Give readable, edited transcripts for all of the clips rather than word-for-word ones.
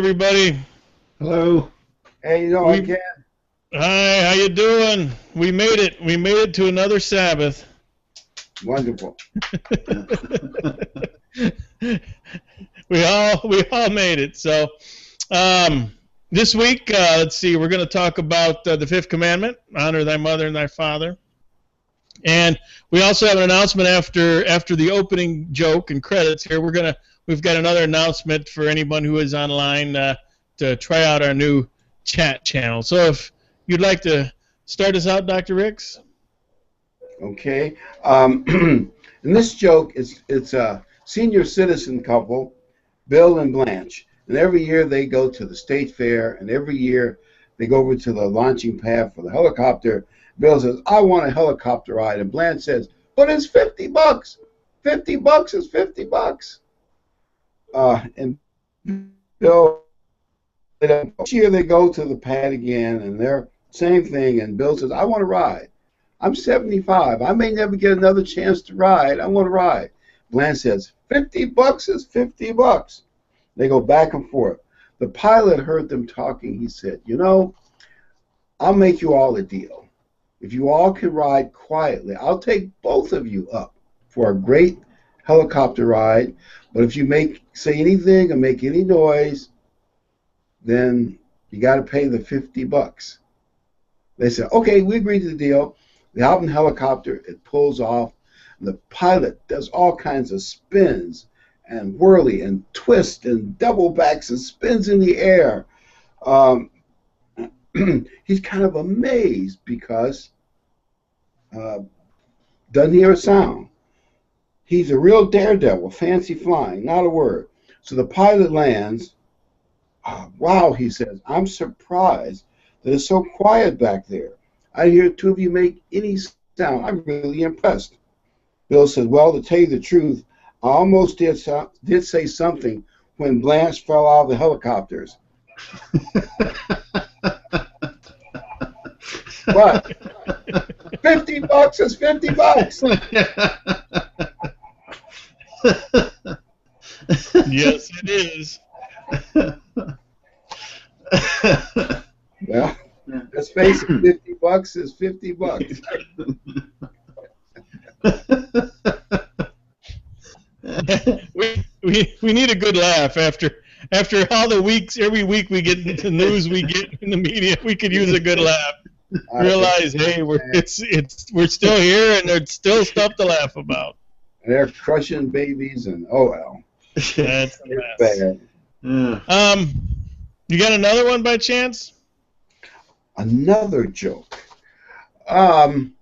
everybody. Hello. Hey, I can't. Hi, how you doing? We made it. We made it to another Sabbath. Wonderful. we all made it. So this week, let's see, we're going to talk about the Fifth Commandment: honor thy mother and thy father. And we also have an announcement after the opening joke and credits here. We've got another announcement for anyone who is online to try out our new chat channel. So if you'd like to start us out, Dr. Ricks. Okay. And this joke it's a senior citizen couple, Bill and Blanche, and every year they go to the state fair, and every year they go over to the launching pad for the helicopter. Bill says, "I want a helicopter ride," and Blanche says, "But it's $50. $50 is $50." And Bill, each year they go to the pad again, and they're same thing. And Bill says, "I want to ride. I'm 75. I may never get another chance to ride. I want to ride." Blanche says, $50 is $50. They go back and forth. The pilot heard them talking. He said, "I'll make you all a deal. If you all can ride quietly, I'll take both of you up for a great helicopter ride. But if you say anything or make any noise, then you got to pay the $50. They said, "Okay, we agreed to the deal." They hop in the helicopter, it pulls off, and the pilot does all kinds of spins and whirly and twist and double backs and spins in the air. He's kind of amazed because doesn't hear a sound. He's a real daredevil, fancy flying, not a word. So the pilot lands. "Wow," he says, "I'm surprised that it's so quiet back there. I didn't hear two of you make any sound. I'm really impressed." Bill says, "Well, to tell you the truth, I almost did say something when Blanche fell out of the helicopters." But $50 is $50. Yes, it is. Well, let's face it, $50 is $50. we need a good laugh after all the weeks. Every week we get the news we get in the media. We could use a good laugh. Realize, hey, we're still here, and there's still stuff to laugh about. And they're crushing babies, and oh well. That's bad. You got another one by chance? Another joke. Well,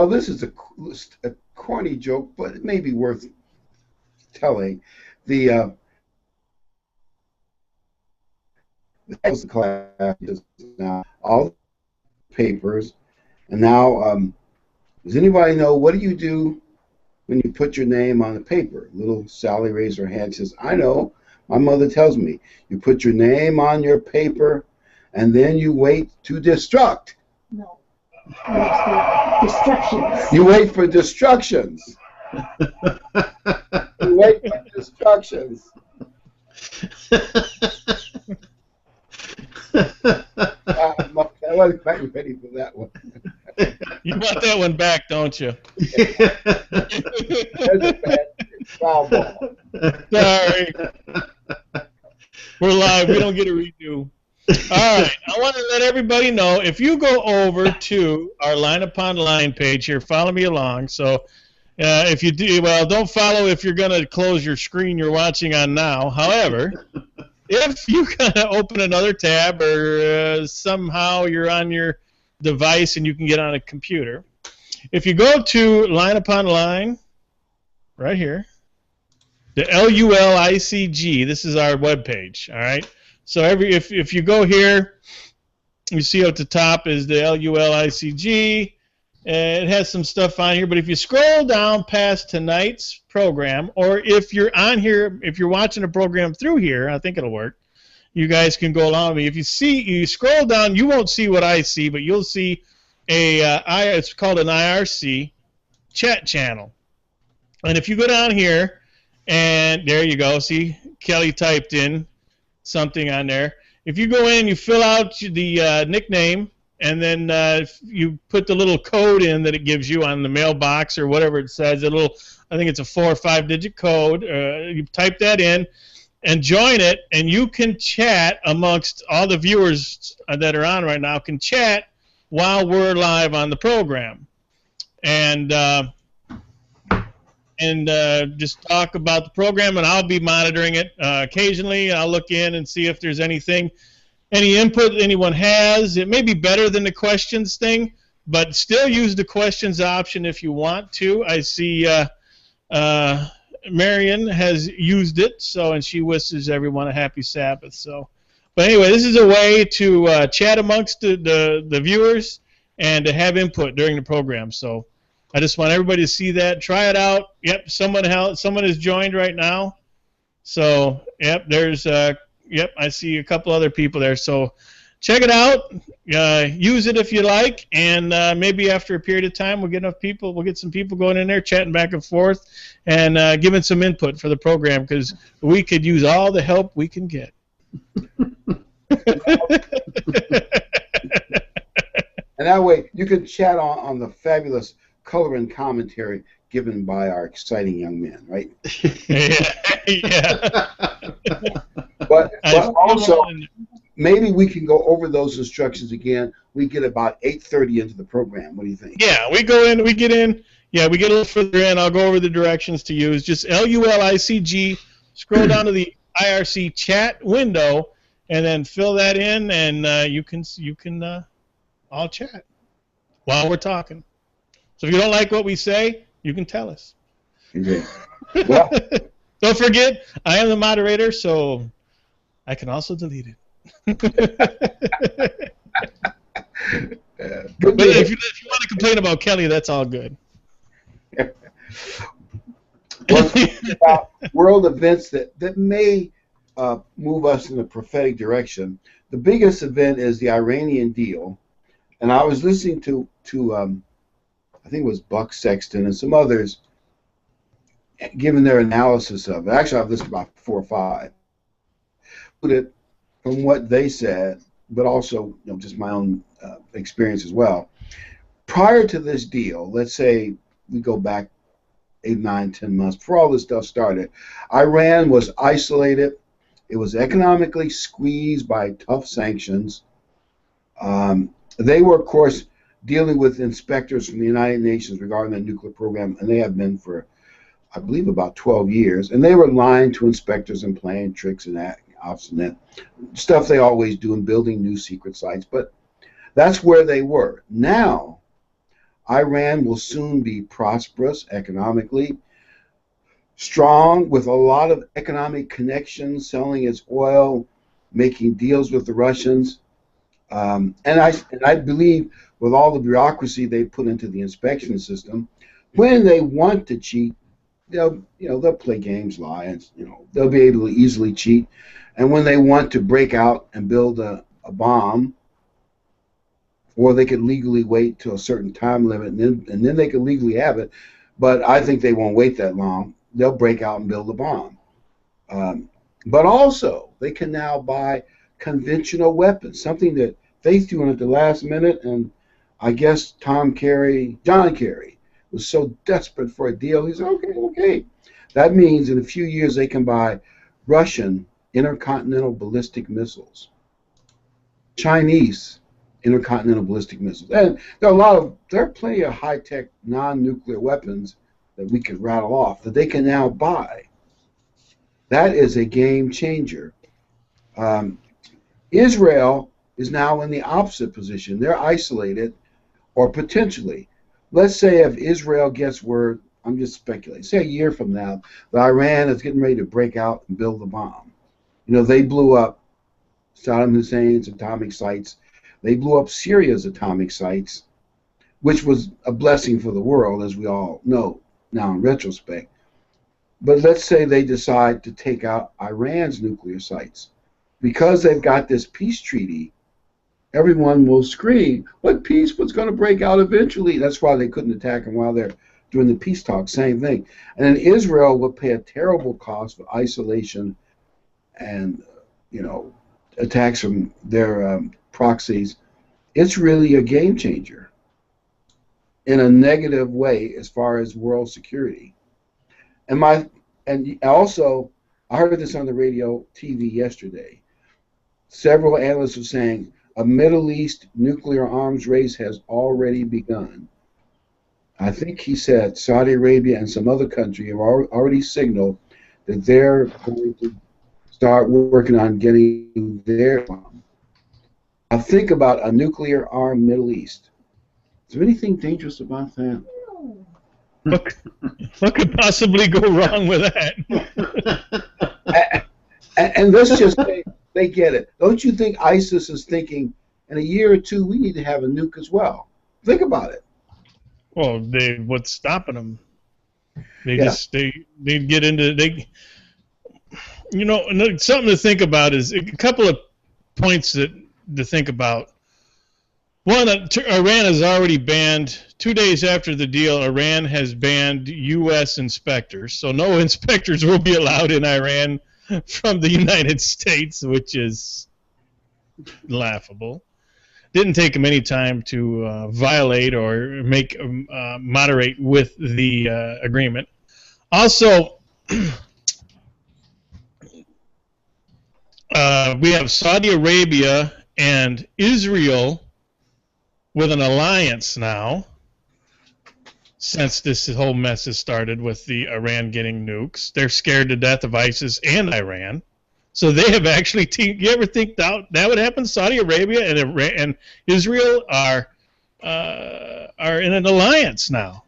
this is a corny joke, but it may be worth telling. The class is now all the papers, and now does anybody know what do you do when you put your name on the paper? Little Sally raised her hand and says, "I know. My mother tells me. You put your name on your paper, and then you wait to destruct." No. Destructions. You wait for destructions. You wait for destructions. I wasn't quite ready for that one. You want that one back, don't you? That's a bad foul ball. Sorry. We're live. We don't get a redo. All right. I want to let everybody know, if you go over to our Line Upon Line page here, follow me along. So if you do, well, don't follow if you're going to close your screen you're watching on now. However, if you kind of open another tab or somehow you're on your device and you can get on a computer, if you go to Line Upon Line, right here, the LULICG, this is our webpage, all right? So if you go here, you see at the top is the LULICG, and it has some stuff on here, but if you scroll down past tonight's program, or if you're on here, if you're watching a program through here, I think it'll work, you guys can go along with me. If you scroll down, you won't see what I see, but you'll see it's called an IRC chat channel. And if you go down here, and there you go, see, Kelly typed in something on there. If you go in, you fill out the nickname, and then you put the little code in that it gives you on the mailbox or whatever it says. I think it's a 4 or 5 digit code. You type that in and join it, and you can chat amongst all the viewers that are on right now. Can chat while we're live on the program, and just talk about the program, and I'll be monitoring it occasionally. I'll look in and see if there's any input anyone has. It may be better than the questions thing, but still use the questions option if you want to. I see Marion has used it, and she wishes everyone a happy Sabbath. So, but anyway, this is a way to chat amongst the viewers and to have input during the program. So I just want everybody to see that. Try it out. Yep, someone has joined right now. So, yep, there's I see a couple other people there. So check it out. Use it if you like, and maybe after a period of time we'll get some people going in there chatting back and forth and giving some input for the program, because we could use all the help we can get. And that way you can chat on the fabulous color and commentary given by our exciting young men, right? Yeah. But also, maybe we can go over those instructions again. We get about 8:30 into the program. What do you think? Yeah, we get in. Yeah, we get a little further in. I'll go over the directions to use. Just LULICG. Scroll down to the IRC chat window, and then fill that in, and you can all chat while we're talking. So if you don't like what we say, you can tell us. Okay. Well, don't forget, I am the moderator, so I can also delete it. But if you want to complain about Kelly, that's all good. Well, about world events that may move us in a prophetic direction. The biggest event is the Iranian Deal, and I was listening to I think it was Buck Sexton and some others giving their analysis of it. Actually, I've listened to about 4 or 5. From what they said, but also just my own experience as well. Prior to this deal, let's say we go back 8, 9, 10 months before all this stuff started, Iran was isolated. It was economically squeezed by tough sanctions. They were, of course, dealing with inspectors from the United Nations regarding the nuclear program, and they have been for, I believe, about 12 years. And they were lying to inspectors and playing tricks and obstinate stuff they always do in building new secret sites. But that's where they were. Now, Iran will soon be prosperous economically, strong, with a lot of economic connections, selling its oil, making deals with the Russians. And I believe with all the bureaucracy they put into the inspection system, when they want to cheat, they'll play games, lie, and they'll be able to easily cheat. And when they want to break out and build a bomb, or they could legally wait till a certain time limit, and then they could legally have it. But I think they won't wait that long. They'll break out and build a bomb. But also, they can now buy conventional weapons, something that they threw in at the last minute. And I guess John Kerry, was so desperate for a deal, he said, okay. That means in a few years they can buy Russian intercontinental ballistic missiles, Chinese intercontinental ballistic missiles. And there are plenty of high-tech non-nuclear weapons that we could rattle off that they can now buy. That is a game changer. Israel is now in the opposite position. They're isolated, or potentially. Let's say if Israel gets word, I'm just speculating, say a year from now, that Iran is getting ready to break out and build a bomb. They blew up Saddam Hussein's atomic sites. They blew up Syria's atomic sites, which was a blessing for the world, as we all know now in retrospect. But let's say they decide to take out Iran's nuclear sites. Because they've got this peace treaty, everyone will scream, what peace was going to break out eventually? That's why they couldn't attack them while they're doing the peace talks, same thing. And then Israel will pay a terrible cost for isolation and attacks from their proxies, it's really a game changer in a negative way as far as world security. And also, I heard this on the radio, TV yesterday. Several analysts are saying a Middle East nuclear arms race has already begun. I think he said Saudi Arabia and some other country have already signaled that they're going to start working on getting their bomb. Now think about a nuclear armed Middle East. Is there anything dangerous about that? What could possibly go wrong with that? And let's just say they get it. Don't you think ISIS is thinking, in a year or two, we need to have a nuke as well? Think about it. Well, what's stopping them? They get into something to think about is a couple of points to think about. One, Iran has already banned, 2 days after the deal, Iran has banned U.S. inspectors. So no inspectors will be allowed in Iran from the United States, which is laughable. Didn't take them any time to violate or moderate with the agreement. Also, we have Saudi Arabia and Israel with an alliance now, since this whole mess has started with the Iran getting nukes. They're scared to death of ISIS and Iran. So they have actually teamed. You ever think that would happen? Saudi Arabia and Israel are in an alliance now.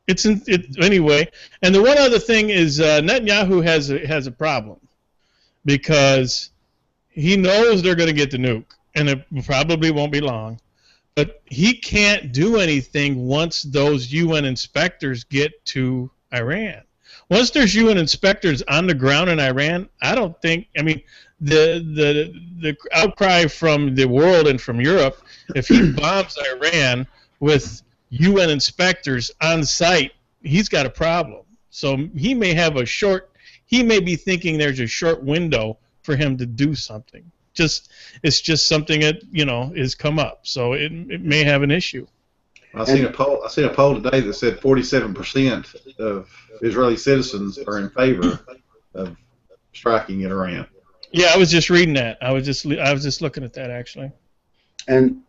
Anyway. And the one other thing is Netanyahu has a problem, because he knows they're going to get the nuke, and it probably won't be long. But he can't do anything once those UN inspectors get to Iran. Once there's UN inspectors on the ground in Iran, I don't think. I mean, the outcry from the world and from Europe, if he bombs Iran with UN inspectors on site, he's got a problem. So he may be thinking there's a short window for him to do something. It's just something that is come up, so it may have an issue. I seen a poll today that said 47% of Israeli citizens are in favor of striking at Iran. Yeah, I was just reading that. I was just looking at that actually. And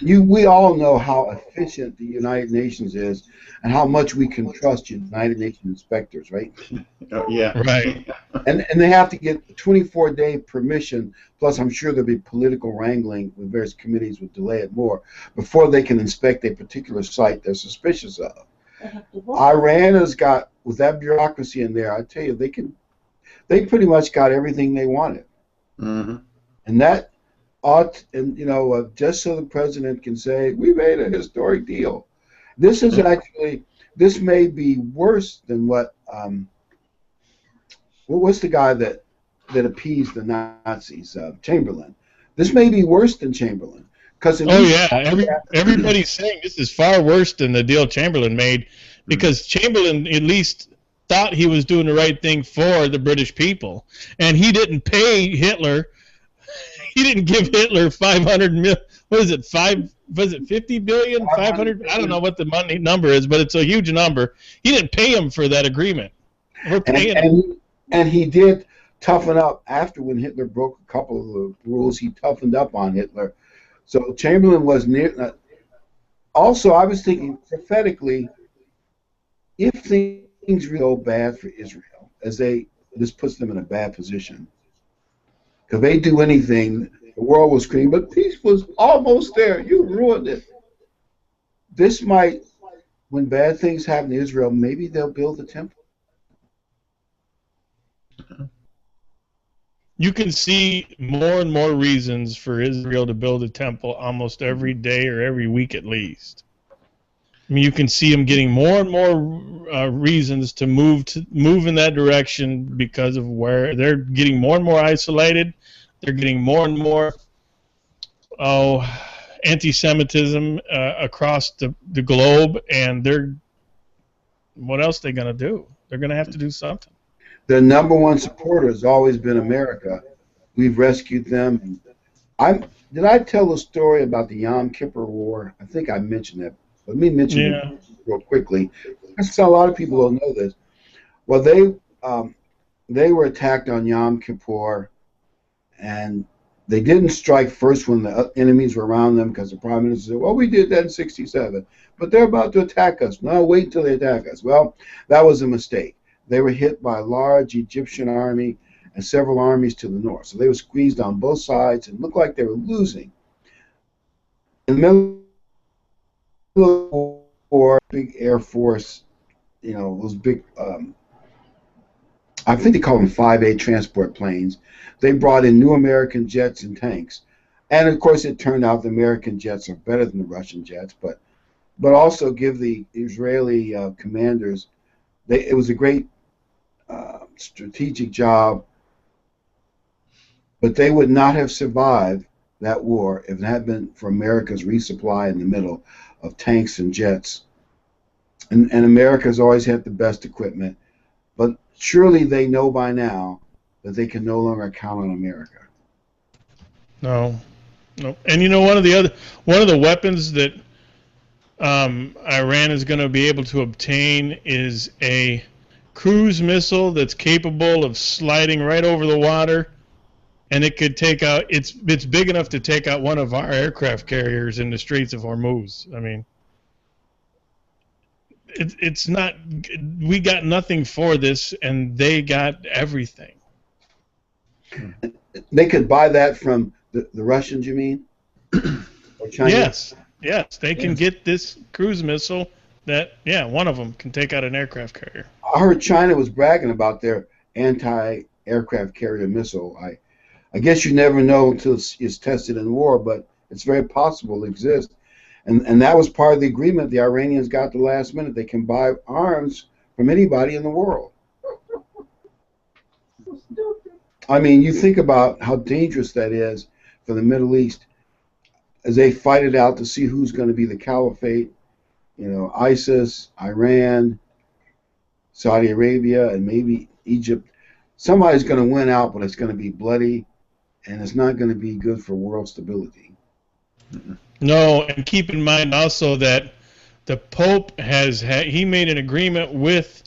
we all know how efficient the United Nations is, and how much we can trust United Nations inspectors, right? Yeah. Right. And they have to get 24-day permission, plus I'm sure there'll be political wrangling with various committees would delay it more, before they can inspect a particular site they're suspicious of. Iran has got, with that bureaucracy in there, I tell you, they pretty much got everything they wanted. Mm-hmm. And that just so the president can say, we made a historic deal. This is this may be worse than what was the guy that appeased the Nazis, Chamberlain. This may be worse than Chamberlain. Everybody's saying this is far worse than the deal Chamberlain made, because Chamberlain at least thought he was doing the right thing for the British people, and he didn't pay Hitler. He didn't give Hitler 500 million. What is it? Was it 50 billion? 500? I don't know what the money number is, but it's a huge number. He didn't pay him for that agreement. We're paying him. And he did toughen up after, when Hitler broke a couple of the rules. He toughened up on Hitler. So Chamberlain was near. Also, I was thinking prophetically, if things really go bad for Israel, this puts them in a bad position. If they do anything, the world will scream, but peace was almost there. You ruined it. This might, when bad things happen to Israel, maybe they'll build a temple. You can see more and more reasons for Israel to build a temple almost every day or every week at least. I mean, you can see them getting more and more reasons to move in that direction, because of where they're getting more and more isolated. They're getting more and more anti-Semitism across the globe, and what else are they going to do? They're going to have to do something. Their number one supporter has always been America. We've rescued them. Did I tell the story about the Yom Kippur War? I think I mentioned that. Let me mention it Yeah. real quickly. Because a lot of people don't know this. Well, they were attacked on Yom Kippur, and they didn't strike first when the enemies were around them because the prime minister said, well, we did that in 67, but they're about to attack us. No, wait until they attack us. Well, that was a mistake. They were hit by a large Egyptian army and several armies to the north. So they were squeezed on both sides and looked like they were losing. In the middle of the war, big Air Force, those big, I think they call them 5A transport planes. They brought in new American jets and tanks. And of course, it turned out the American jets are better than the Russian jets, but also give the Israeli commanders, it was a great strategic job, but they would not have survived that war if it had been for America's resupply in the middle of tanks and jets. And America's always had the best equipment, but surely they know by now that they can no longer count on America. No. And one of the weapons that Iran is going to be able to obtain is a cruise missile that's capable of sliding right over the water, and it could take out. It's big enough to take out one of our aircraft carriers in the Straits of Hormuz. I mean, it's not. We got nothing for this, and they got everything. They could buy that from the Russians, you mean? Or China? Yes, they can get this cruise missile that, one of them can take out an aircraft carrier. I heard China was bragging about their anti-aircraft carrier missile. I guess you never know until it's tested in war, but it's very possible it exists. And that was part of the agreement the Iranians got at the last minute. They can buy arms from anybody in the world. I mean, you think about how dangerous that is for the Middle East as they fight it out to see who's going to be the caliphate. ISIS, Iran, Saudi Arabia, and maybe Egypt. Somebody's going to win out, but it's going to be bloody, and it's not going to be good for world stability. No, and keep in mind also that the Pope he made an agreement with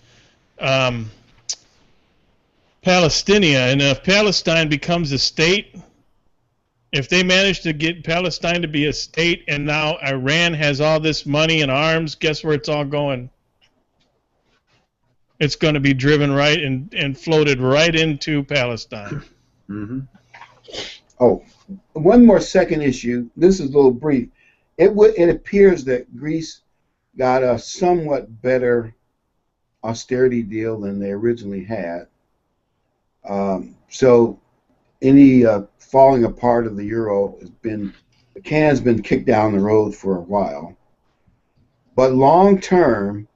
Palestinian, and if Palestine becomes a state, if they manage to get Palestine to be a state, and now Iran has all this money and arms, guess where it's all going? It's going to be driven right and floated right into Palestine. Mm-hmm. Oh, one more second issue. This is a little brief. It appears that Greece got a somewhat better austerity deal than they originally had. So any falling apart of the euro the can's been kicked down the road for a while. But long term,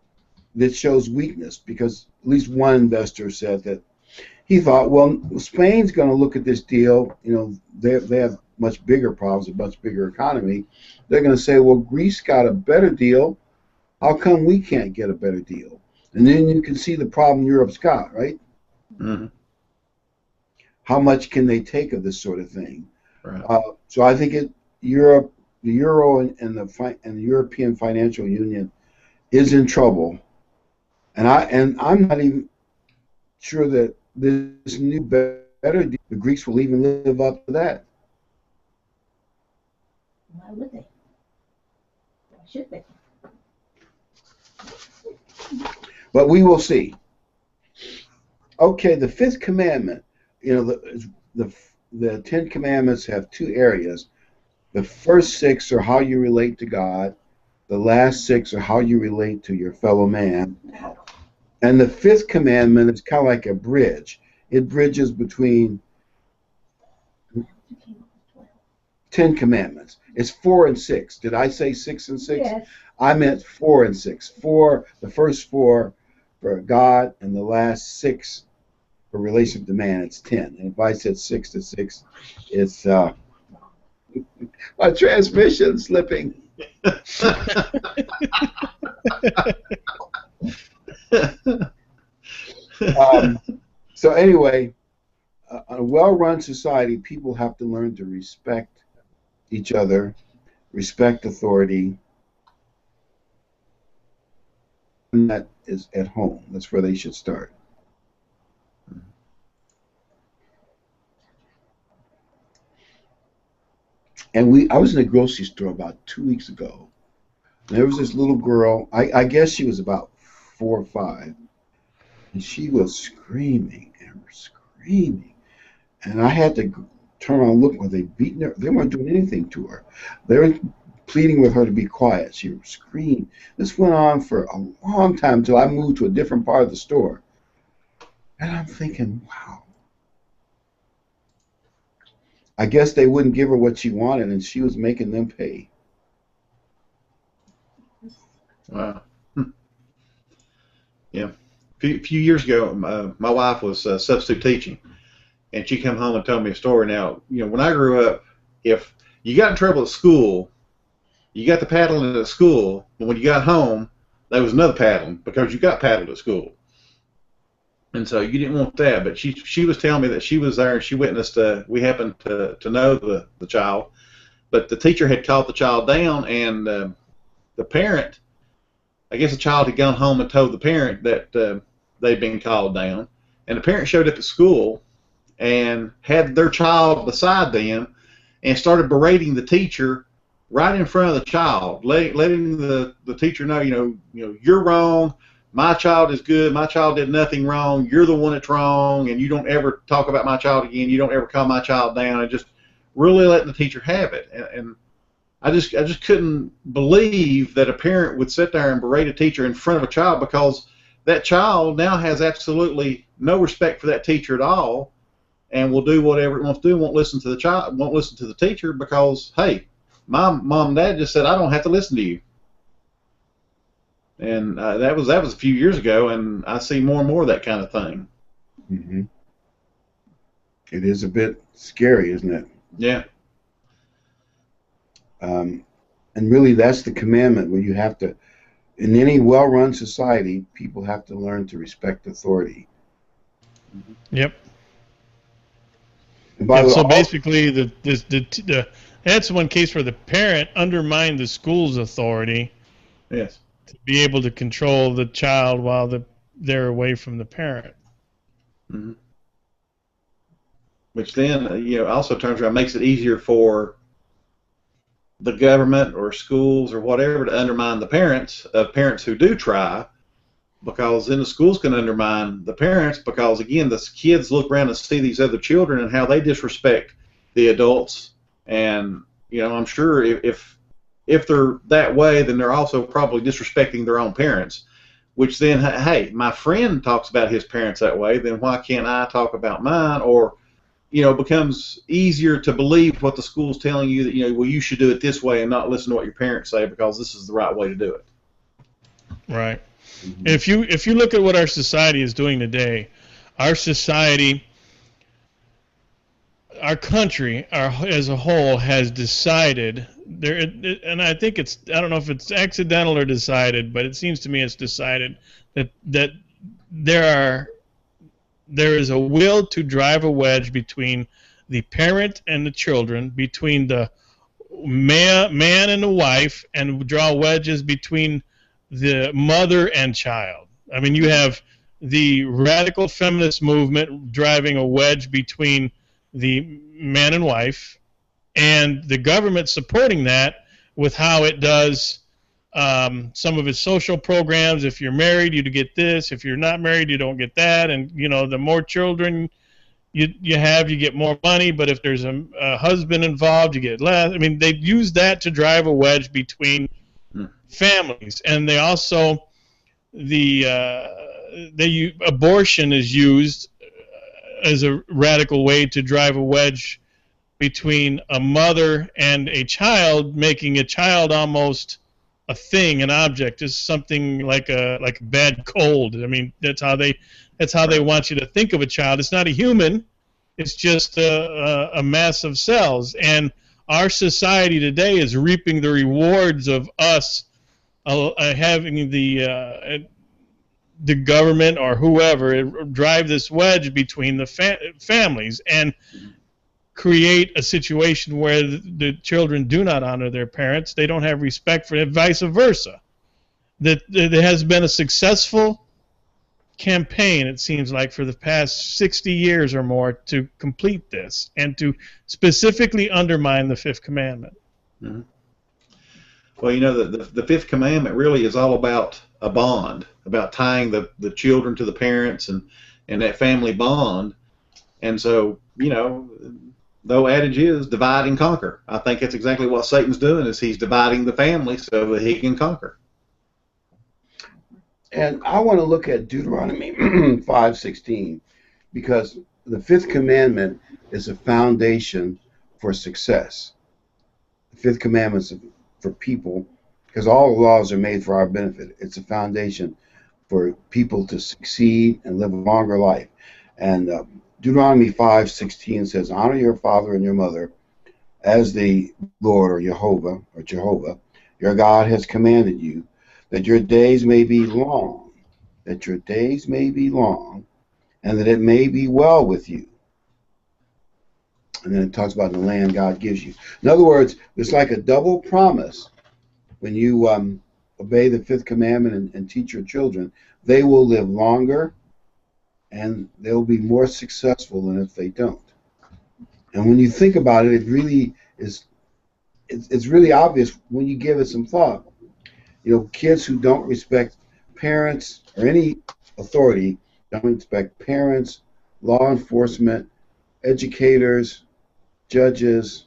this shows weakness because at least one investor said that he thought, well, Spain's going to look at this deal. They have much bigger problems, a much bigger economy. They're going to say, well, Greece got a better deal. How come we can't get a better deal? And then you can see the problem Europe's got, right? Mm-hmm. How much can they take of this sort of thing? Right. So I think the euro and the European Financial Union is in trouble, and I'm not even sure that this new better deal, the Greeks will even live up to that. Why would they? Why should they? But we will see. Okay, the Fifth Commandment. The 10 Commandments have two areas. The first 6 are how you relate to God. The last 6 are how you relate to your fellow man. And the 5th commandment is kind of like a bridge. It bridges between 10 commandments. It's 4 and 6. Did I say 6 and 6? Yes. I meant 4 and 6. The first 4 for God, and the last 6 for relation to man. It's 10. And if I said 6 to 6, it's my transmission slipping. So anyway, a well-run society, people have to learn to respect each other, respect authority, and that is at home. That's where they should start. And I was in a grocery store about 2 weeks ago. And there was this little girl. I guess she was about 4 or 5, and she was screaming and screaming. And I had to turn around and look. Were they beating her? They weren't doing anything to her. They were pleading with her to be quiet. She would scream. This went on for a long time until I moved to a different part of the store. And I'm thinking, wow. I guess they wouldn't give her what she wanted, and she was making them pay. Wow. Yeah. A few years ago, my wife was substitute teaching, and she come home and told me a story. Now, when I grew up, if you got in trouble at school, you got the paddling at school, but when you got home, there was another paddling because you got paddled at school. And so you didn't want that. But she was telling me that she was there and she witnessed, we happened to know the child, but the teacher had called the child down, and the parent, I guess the child had gone home and told the parent that they'd been called down, and the parent showed up at school and had their child beside them and started berating the teacher right in front of the child, letting the teacher know, you're wrong, my child is good, my child did nothing wrong, you're the one that's wrong, and you don't ever talk about my child again, you don't ever call my child down, and just really letting the teacher have it. And I just couldn't believe that a parent would sit there and berate a teacher in front of a child, because that child now has absolutely no respect for that teacher at all, and will do whatever it wants to do, won't listen to the child, won't listen to the teacher, because, hey, my mom and dad just said I don't have to listen to you. And that was a few years ago, and I see more and more of that kind of thing. Mm-hmm. It is a bit scary, isn't it? Yeah. And really, that's the commandment, where you have to, in any well-run society, people have to learn to respect authority. Yep. And by the so way, basically, that's one case where the parent undermined the school's authority. Yes. To be able to control the child while they're away from the parent. Mm-hmm. Which then, also turns around, makes it easier for the government or schools or whatever to undermine the parents who do try, because then the schools can undermine the parents, because again, the kids look around and see these other children and how they disrespect the adults, and I'm sure if they're that way, then they're also probably disrespecting their own parents, which then, hey, my friend talks about his parents that way, then why can't I talk about mine? Or it becomes easier to believe what the school's telling you, that well, you should do it this way and not listen to what your parents say, because this is the right way to do it. Right. Mm-hmm. If you look at what our society is doing today, our society, our country as a whole has decided there, and I think I don't know if it's accidental or decided, but it seems to me it's decided that there is a will to drive a wedge between the parent and the children, between the man and the wife, and draw wedges between the mother and child. I mean, you have the radical feminist movement driving a wedge between the man and wife, and the government supporting that with how it does some of its social programs. If you're married, you get this. If you're not married, you don't get that. And the more children you have, you get more money. But if there's a husband involved, you get less. I mean, they use that to drive a wedge between families, and they also abortion is used as a radical way to drive a wedge between a mother and a child, making a child almost a thing, an object, is something like a bad cold. I mean, that's how they want you to think of a child. It's not a human. It's just a mass of cells. And our society today is reaping the rewards of us having the the government or whoever drive this wedge between the families and create a situation where the children do not honor their parents. They don't have respect for it, vice versa. That there has been a successful campaign, it seems like, for the past 60 years or more to complete this and to specifically undermine the Fifth Commandment. Mm-hmm. Well, you know, the Fifth Commandment really is all about a bond, about tying the children to the parents and that family bond. And so, you know, the old adage is divide and conquer. I think that's exactly what Satan's doing, is he's dividing the family so that he can conquer. And I want to look at Deuteronomy 5:16, because the Fifth Commandment is a foundation for success. The Fifth Commandment is for people, because all the laws are made for our benefit. It's a foundation for people to succeed and live a longer life. And Deuteronomy 5:16 says, honor your father and your mother as the Lord or Jehovah, your God has commanded you, that your days may be long, and that it may be well with you. And then it talks about the land God gives you. In other words, it's like a double promise. When you obey the Fifth Commandment and teach your children, they will live longer and they'll be more successful than if they don't. And when you think about it, it really is, it's really obvious when you give it some thought. You know, kids who don't respect parents or any authority, don't respect parents, law enforcement, educators, judges,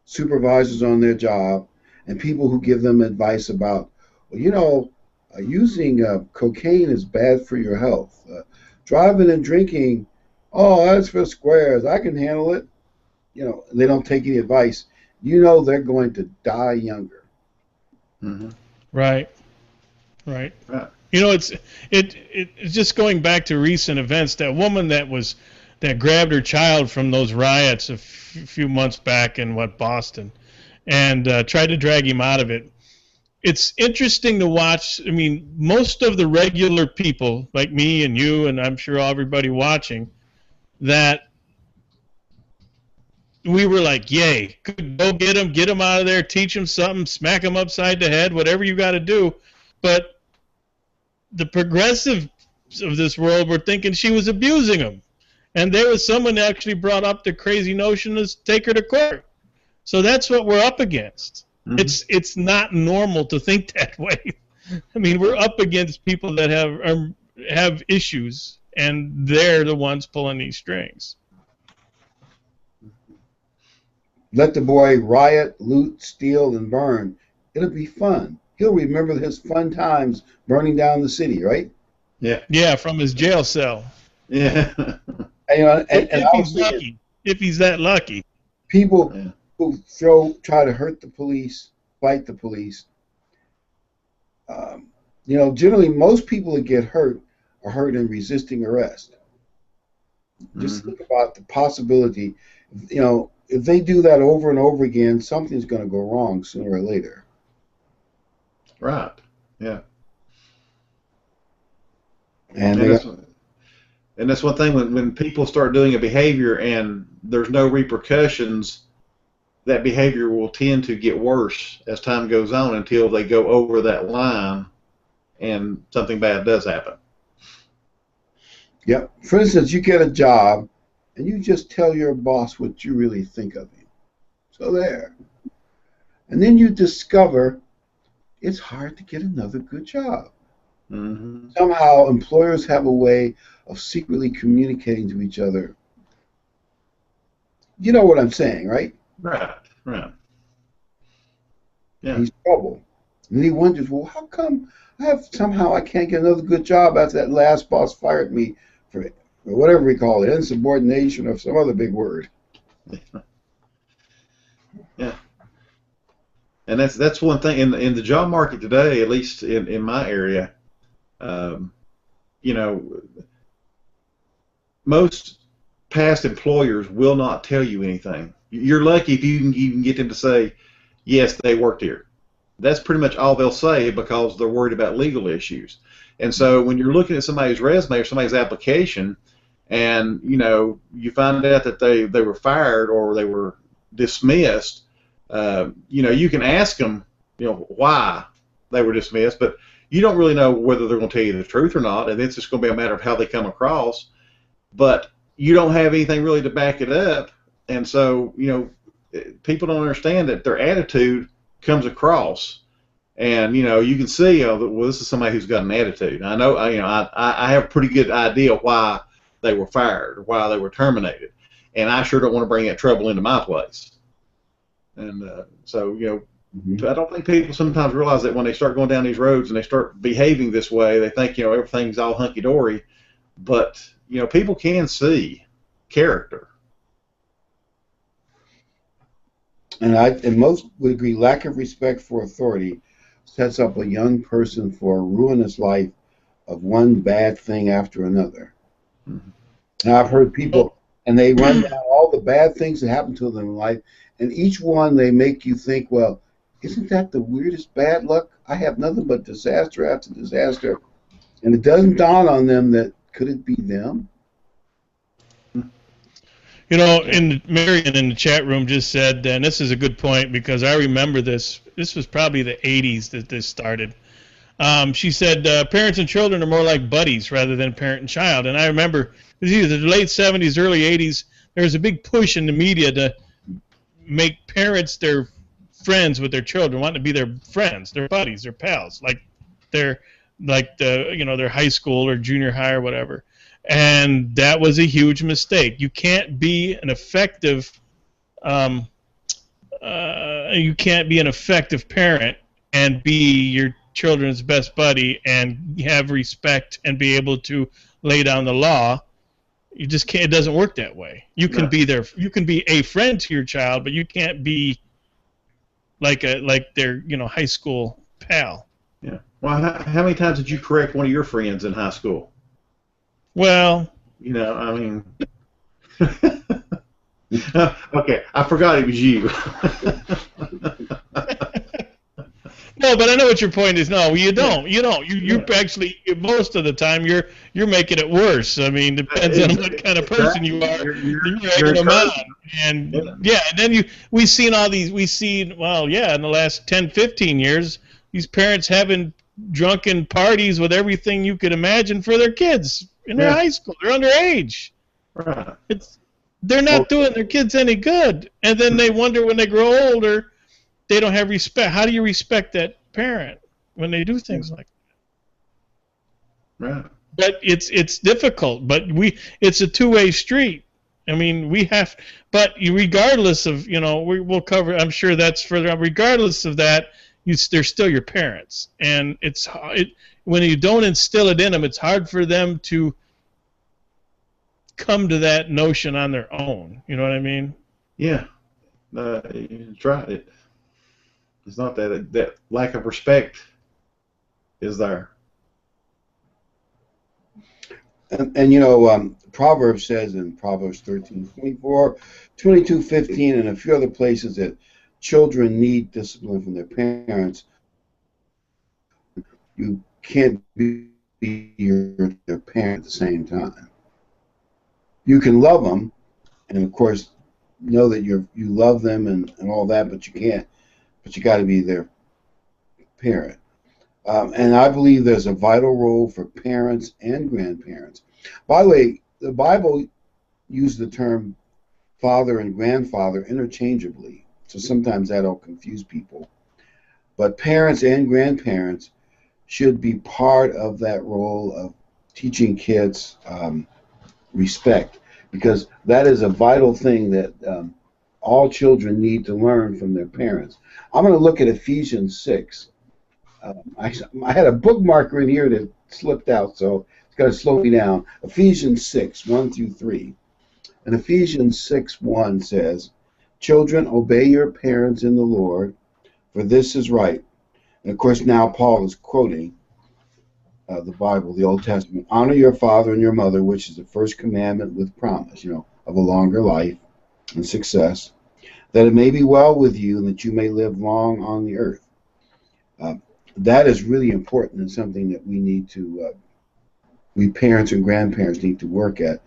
supervisors on their job, and people who give them advice about, well, you know, using cocaine is bad for your health. Driving and drinking, oh, that's for squares. I can handle it. You know, they don't take any advice. You know they're going to die younger. Mm-hmm. Right. You know, it's just going back to recent events. That woman that grabbed her child from those riots a few months back in Boston, and tried to drag him out of it. It's interesting to watch. I mean, most of the regular people like me and you, and I'm sure everybody watching, that we were like, yay, go get him out of there, teach him something, smack him upside the head, whatever you got to do. But the progressives of this world were thinking she was abusing him. And there was someone that actually brought up the crazy notion to take her to court. So that's what we're up against. Mm-hmm. It's not normal to think that way. I mean, we're up against people that have issues, and they're the ones pulling these strings. Let the boy riot, loot, steal, and burn. It'll be fun. He'll remember his fun times burning down the city, right? Yeah, from his jail cell. Yeah. If he's that lucky. People who try to hurt the police, fight the police. You know, generally most people that get hurt are hurt in resisting arrest. Just think about the possibility, you know, if they do that over and over again, something's going to go wrong sooner or later. Right. Yeah. And that's one thing, when people start doing a behavior and there's no repercussions, that behavior will tend to get worse as time goes on until they go over that line and something bad does happen. Yeah. For instance, you get a job and you just tell your boss what you really think of him. So there. And then you discover it's hard to get another good job. Mm-hmm. Somehow employers have a way of secretly communicating to each other. You know what I'm saying, right? Right. Yeah. He's in trouble. And then he wonders, well, how come I can't get another good job after that last boss fired me for whatever we call it, insubordination or some other big word. Yeah. And that's one thing in the job market today, at least in my area. You know, most past employers will not tell you anything. You're lucky if you can get them to say, yes, they worked here. That's pretty much all they'll say, because they're worried about legal issues. And so when you're looking at somebody's resume or somebody's application, and you find out that they were fired or they were dismissed, you can ask them, why they were dismissed, but you don't really know whether they're going to tell you the truth or not, and it's just going to be a matter of how they come across. But you don't have anything really to back it up, and so people don't understand that their attitude comes across. And you can see, well, this is somebody who's got an attitude. I know, I have a pretty good idea why they were fired or why they were terminated, and I sure don't want to bring that trouble into my place. And so, I don't think people sometimes realize that when they start going down these roads and they start behaving this way, they think everything's all hunky dory. But people can see character. And most would agree, lack of respect for authority sets up a young person for a ruinous life of one bad thing after another. Now, I've heard people, and they run down all the bad things that happen to them in life, and each one they make you think, well, isn't that the weirdest bad luck? I have nothing but disaster after disaster. And it doesn't dawn on them that, could it be them? Marion in the chat room just said, and this is a good point because I remember this was probably the 80s that this started. She said parents and children are more like buddies rather than parent and child. And I remember it was either the late 70s, early 80s, there was a big push in the media to make parents their friends with their children, wanting to be their friends, their buddies, their pals, their high school or junior high or whatever. And that was a huge mistake. You can't be an effective parent and be your children's best buddy and have respect and be able to lay down the law. You just can't. It doesn't work that way. You can be a friend to your child, but you can't be like their high school pal. Yeah. Well, how many times did you correct one of your friends in high school? Well, I mean, okay, I forgot it was you. No, but I know what your point is. No, you don't. You actually, most of the time, you're making it worse. I mean, depends on what kind of person you are. You're egging them on. And and then we've seen in the last 10, 15 years, these parents having drunken parties with everything you could imagine for their kids in their high school. They're underage. Right. They're not doing their kids any good. And then they wonder when they grow older, they don't have respect. How do you respect that parent when they do things like that? Right. But it's difficult. But it's a two-way street. I mean, but regardless of, we'll cover, I'm sure that's further on. Regardless of that, they're still your parents. And when you don't instill it in them, it's hard for them to come to that notion on their own. You know what I mean? Yeah. That's right. It's not that lack of respect is there. And Proverbs says in Proverbs 13:24, 22:15, and a few other places that children need discipline from their parents. You can't be their parent at the same time. You can love them, and of course know that you love them and all that, but you can't. But you got to be their parent. And I believe there's a vital role for parents and grandparents. By the way, the Bible used the term father and grandfather interchangeably, so sometimes that'll confuse people. But parents and grandparents should be part of that role of teaching kids respect, because that is a vital thing that all children need to learn from their parents. I'm going to look at Ephesians 6. I had a bookmarker in here that slipped out, so it's got to slow me down. Ephesians 6, 1 through 3. And Ephesians 6:1 says, "Children, obey your parents in the Lord, for this is right." And of course, now Paul is quoting the Bible, the Old Testament. "Honor your father and your mother, which is the first commandment with promise, of a longer life and success, that it may be well with you and that you may live long on the earth." that is really important and something that we need to, we parents and grandparents need to work at.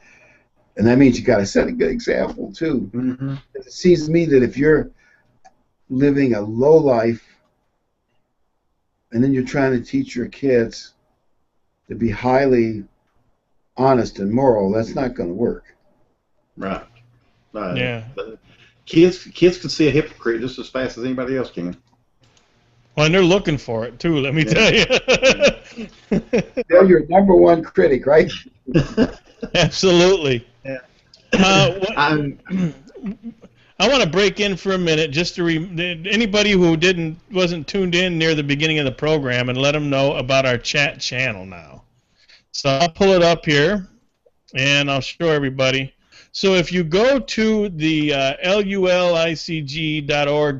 And that means you got to set a good example too. Mm-hmm. It seems to me that if you're living a low life and then you're trying to teach your kids to be highly honest and moral, that's not going to work. Right. Yeah. But kids can see a hypocrite just as fast as anybody else can. Well, and they're looking for it too. Let me tell you. They're your number one critic, right? Absolutely. Yeah. I want to break in for a minute just to anybody who wasn't tuned in near the beginning of the program and let them know about our chat channel now. So I'll pull it up here and I'll show everybody. So if you go to the lulicg.org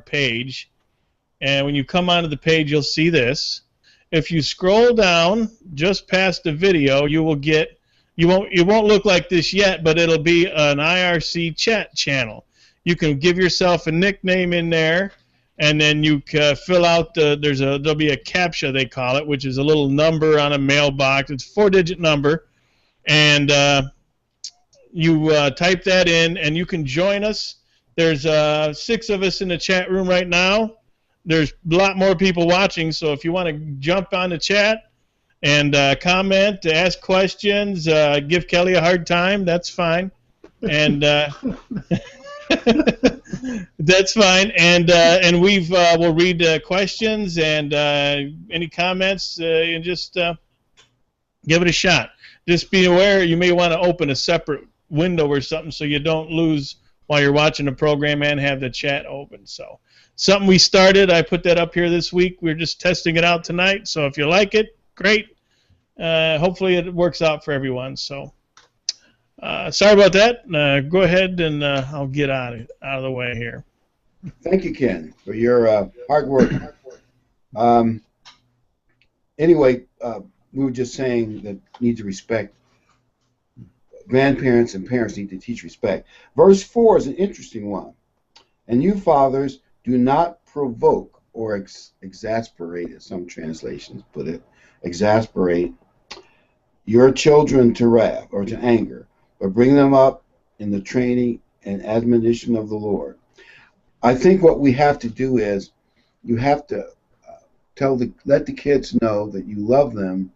page, and when you come onto the page, you'll see this. If you scroll down just past the video, you will get. It won't look like this yet, but it'll be an IRC chat channel. You can give yourself a nickname in there, and then you can fill out there'll be a CAPTCHA, they call it, which is a little number on a mailbox. It's a 4-digit number, and you type that in, and you can join us. There's 6 of us in the chat room right now. There's a lot more people watching, so if you want to jump on the chat and comment, ask questions, give Kelly a hard time, that's fine. And that's fine. And we'll read questions and any comments, and just give it a shot. Just be aware you may want to open a separate window or something so you don't lose while you're watching the program and have the chat open. So something we started, I put that up here this week. We're just testing it out tonight. So if you like it, great. Hopefully it works out for everyone. So sorry about that. Go ahead and I'll get out of the way here. Thank you, Ken, for your hard work. Anyway, we were just saying that need to respect. Grandparents and parents need to teach respect. Verse 4 is an interesting one. And you, fathers, do not provoke or exasperate, as some translations put it, exasperate your children to wrath or to anger, but bring them up in the training and admonition of the Lord. I think what we have to do is you have to let the kids know that you love them,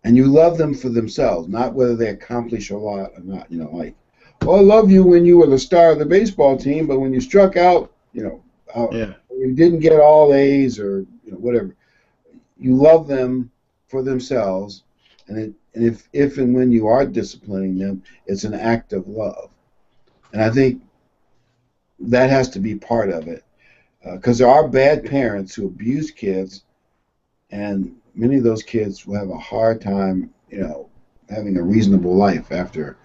and you love them for themselves, not whether they accomplish a lot or not. You know, like, well, I love you when you were the star of the baseball team, but when you struck out, you didn't get all A's or whatever. You love them for themselves, and if and when you are disciplining them, it's an act of love. And I think that has to be part of it, because there are bad parents who abuse kids, and many of those kids will have a hard time, having a reasonable life after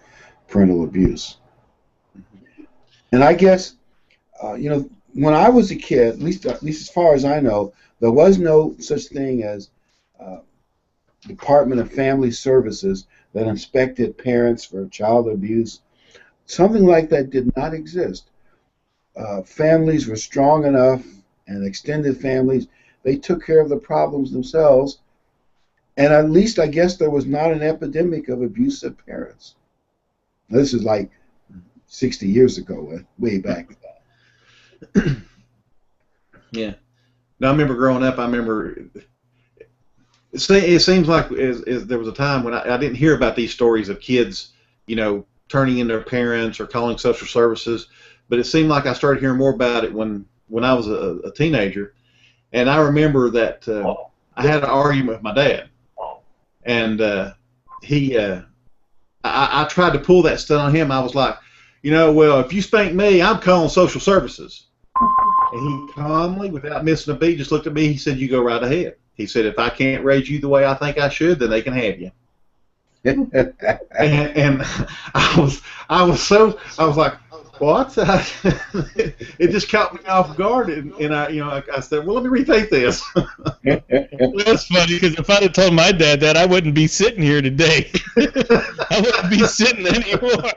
parental abuse. And I guess, when I was a kid, at least as far as I know, there was no such thing as Department of Family Services that inspected parents for child abuse. Something like that did not exist. Families were strong enough, and extended families, they took care of the problems themselves, and at least I guess there was not an epidemic of abusive parents. This is like 60 years ago, way back then. Yeah. Now, I remember growing up, it seems like there was a time when I didn't hear about these stories of kids, turning in their parents or calling social services, but it seemed like I started hearing more about it when I was a teenager. And I remember that I had an argument with my dad, and I tried to pull that stuff on him. I was like, well, if you spank me, I'm calling social services. And he calmly, without missing a beat, just looked at me. He said, "You go right ahead." He said, "If I can't raise you the way I think I should, then they can have you." and I was like, what? It just caught me off guard, and I said, well, let me rethink this. That's funny, because if I'd have told my dad that, I wouldn't be sitting here today. I wouldn't be sitting anymore.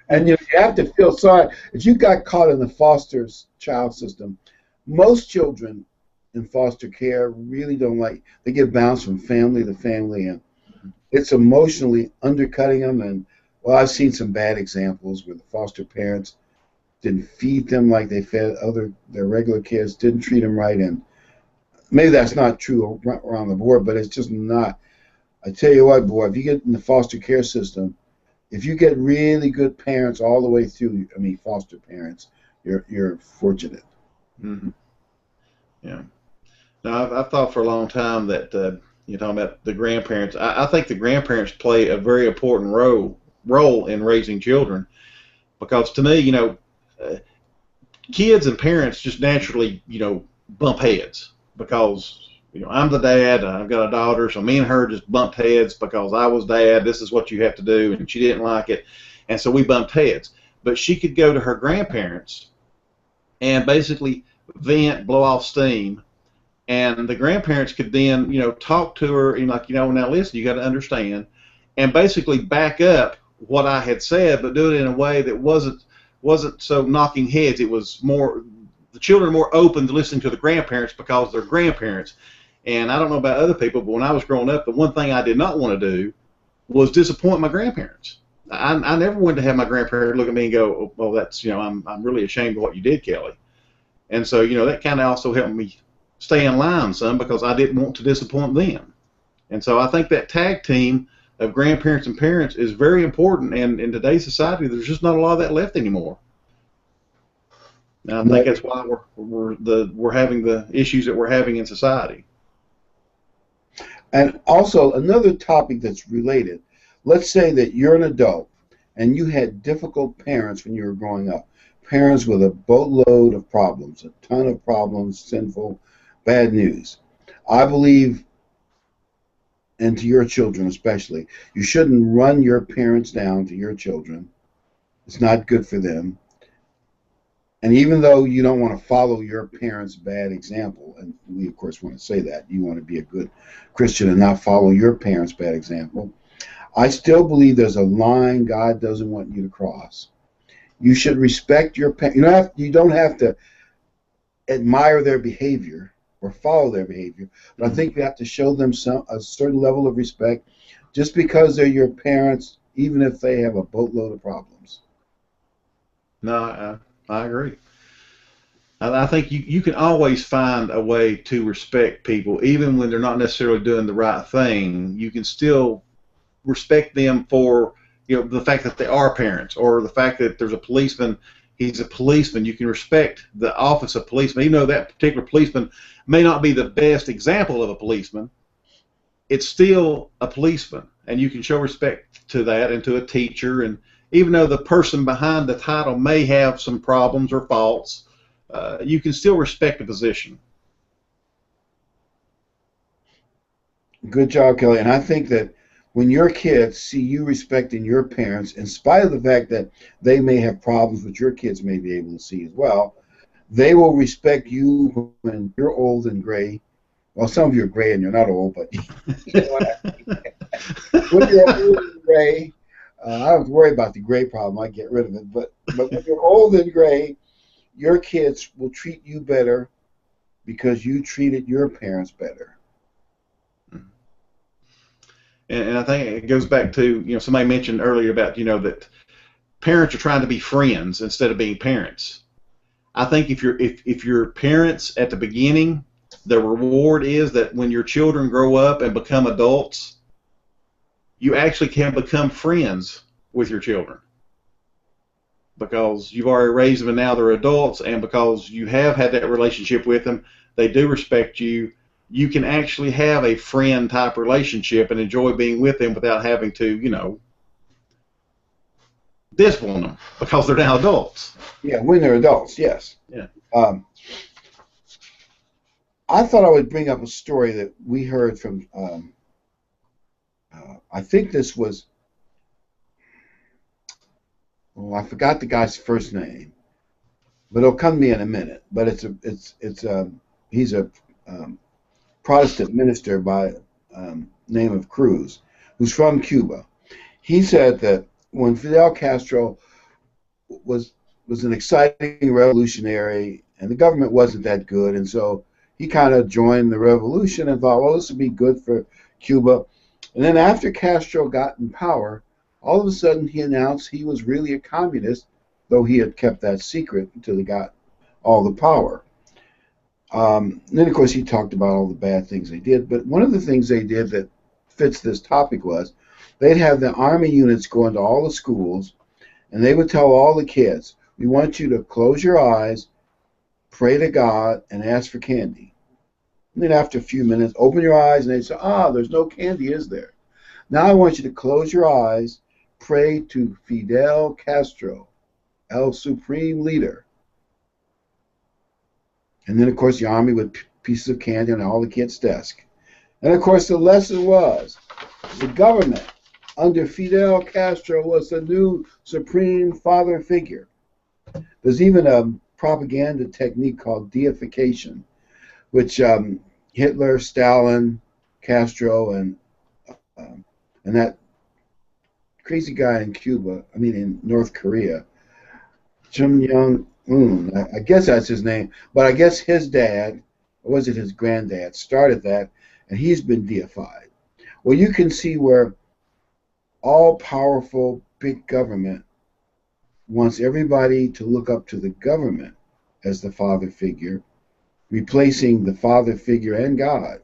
And you have to feel sorry. If you got caught in the foster child system, most children in foster care really don't like. They get bounced from family to family, and it's emotionally undercutting them. And well, I've seen some bad examples where the foster parents didn't feed them like they fed their regular kids, didn't treat them right, and maybe that's not true around the board, but it's just not. I tell you what, boy, if you get in the foster care system, if you get really good parents all the way through, I mean foster parents, you're fortunate. Mm-hmm. Yeah. Now, I've thought for a long time that you're talking about the grandparents. I think the grandparents play a very important role in raising children, because to me, kids and parents just naturally, bump heads, because I'm the dad, I've got a daughter, so me and her just bumped heads because I was dad. This is what you have to do, and she didn't like it, and so we bumped heads. But she could go to her grandparents and basically vent, blow off steam, and the grandparents could then, talk to her and now listen, you got to understand, and basically back up what I had said, but do it in a way that wasn't so knocking heads. It was more, the children are more open to listening to the grandparents because they're grandparents. And I don't know about other people, but when I was growing up, the one thing I did not want to do was disappoint my grandparents. I never wanted to have my grandparents look at me and go, "Oh, well, that's, I'm really ashamed of what you did, Kelly." And so, that kind of also helped me stay in line some, because I didn't want to disappoint them. And so I think that tag team of grandparents and parents is very important, and in today's society, there's just not a lot of that left anymore. And I think that's why we're having the issues that we're having in society. And also another topic that's related. Let's say that you're an adult and you had difficult parents when you were growing up. Parents with a boatload of problems, a ton of problems, sinful, bad news. I believe, and to your children especially, you shouldn't run your parents down to your children. It's not good for them. And even though you don't want to follow your parents' bad example, and we of course want to say that, you want to be a good Christian and not follow your parents' bad example, I still believe there's a line God doesn't want you to cross. You should respect your parents. You don't have to admire their behavior or follow their behavior, but I think you have to show them a certain level of respect just because they're your parents, even if they have a boatload of problems. No, I agree. I think you can always find a way to respect people, even when they're not necessarily doing the right thing. You can still respect them for the fact that they are parents, or the fact that there's a policeman. He's a policeman. You can respect the office of policeman, even though that particular policeman may not be the best example of a policeman. It's still a policeman, and you can show respect to that, and to a teacher. And even though the person behind the title may have some problems or faults, you can still respect the position. Good job, Kelly. And I think that when your kids see you respecting your parents, in spite of the fact that they may have problems, which your kids may be able to see as well, they will respect you when you're old and gray. Well, some of you are gray and you're not old, but you know what I mean. When you're old and gray, I don't have to worry about the gray problem. I get rid of it. But when you're old and gray, your kids will treat you better because you treated your parents better. And I think it goes back to, somebody mentioned earlier about, that parents are trying to be friends instead of being parents. I think if your parents at the beginning, the reward is that when your children grow up and become adults, you actually can become friends with your children, because you've already raised them and now they're adults, and because you have had that relationship with them, they do respect you. You can actually have a friend type relationship and enjoy being with them without having to, discipline them because they're now adults. Yeah, when they're adults, yes. Yeah. I thought I would bring up a story that we heard from, I think this was, I forgot the guy's first name, but it'll come to me in a minute. But he's a Protestant minister by name of Cruz, who's from Cuba. He said that when Fidel Castro was an exciting revolutionary, and the government wasn't that good, and so he kind of joined the revolution and thought, well, this would be good for Cuba. And then after Castro got in power, all of a sudden he announced he was really a communist, though he had kept that secret until he got all the power. And then, of course, he talked about all the bad things they did. But one of the things they did that fits this topic was they'd have the army units go into all the schools, and they would tell all the kids, we want you to close your eyes, pray to God, and ask for candy. And then after a few minutes, open your eyes, and they'd say, there's no candy, is there? Now I want you to close your eyes, pray to Fidel Castro, El Supreme Leader. And then, of course, the army would pieces of candy on all the kids' desk. And, of course, the lesson was the government under Fidel Castro was the new supreme father figure. There's even a propaganda technique called deification, which Hitler, Stalin, Castro, and that crazy guy in North Korea, Kim Jong-un, I guess that's his name, but I guess his dad, or was it his granddad, started that, and he's been deified. Well, you can see where all-powerful big government wants everybody to look up to the government as the father figure, replacing the father figure and God.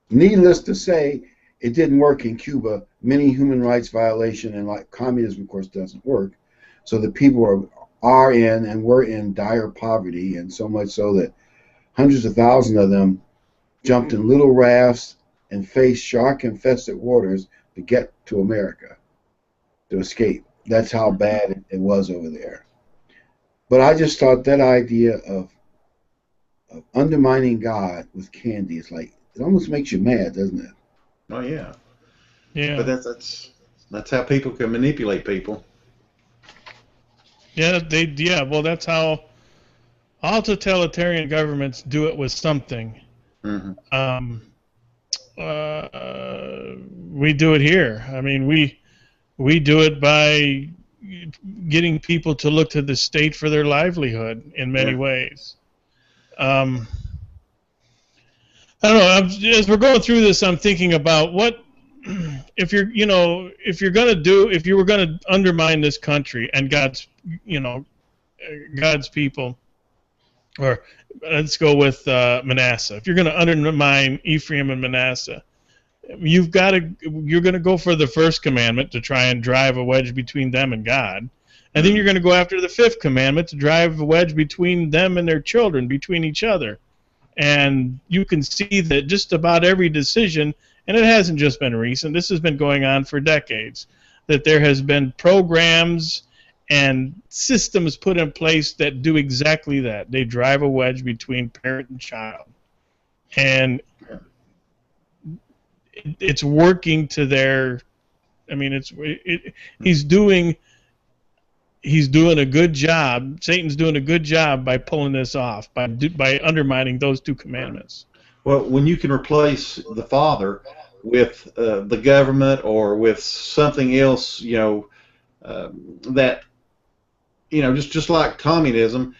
Needless to say, it didn't work in Cuba. Many human rights violations, and like communism, of course, doesn't work. So the people are in and were in dire poverty, and so much so that hundreds of thousands of them jumped in little rafts and faced shark-infested waters to get to America, to escape. That's how bad it was over there. But I just thought that idea of undermining God with candy is like, it almost makes you mad, doesn't it? Oh yeah. Yeah. But that's how people can manipulate people. Yeah, well, that's how all totalitarian governments do it with something. Mm-hmm. We do it here. I mean, we do it by getting people to look to the state for their livelihood in many ways. I don't know. As we're going through this, I'm thinking about what if you were going to undermine this country and God's people, or let's go with Manasseh. If you're going to undermine Ephraim and Manasseh, you're going to go for the first commandment to try and drive a wedge between them and God, and then you're going to go after the fifth commandment to drive a wedge between them and their children, between each other. And you can see that just about every decision, and it hasn't just been recent, this has been going on for decades, that there has been programs and systems put in place that do exactly that. They drive a wedge between parent and child. And it's working to their, I mean, he's doing a good job. Satan's doing a good job by pulling this off, by undermining those two commandments. Well, when you can replace the father with the government or with something else, that, just like communism,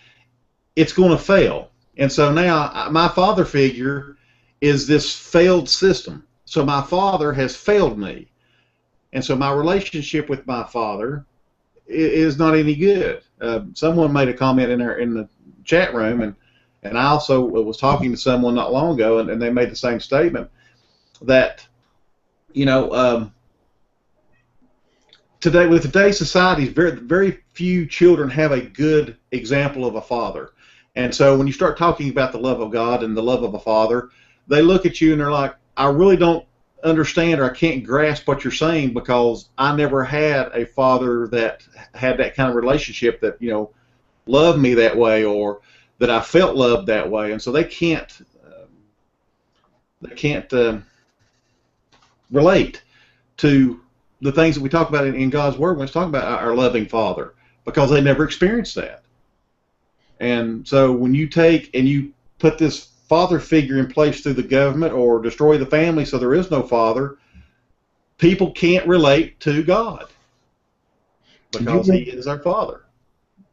it's going to fail. And so now my father figure is this failed system. So my father has failed me. And so my relationship with my father is not any good. Someone made a comment in the chat room, and I also was talking to someone not long ago, and they made the same statement that, today with today's society, very very few children have a good example of a father, and so when you start talking about the love of God and the love of a father, they look at you and they're like, I really don't understand, or I can't grasp what you're saying, because I never had a father that had that kind of relationship that loved me that way, or that I felt loved that way, and so they can't relate to the things that we talk about in God's Word when it's talking about our loving Father, because they never experienced that. And so when you take and you put this father figure in place through the government, or destroy the family so there is no father, people can't relate to God because He is our Father.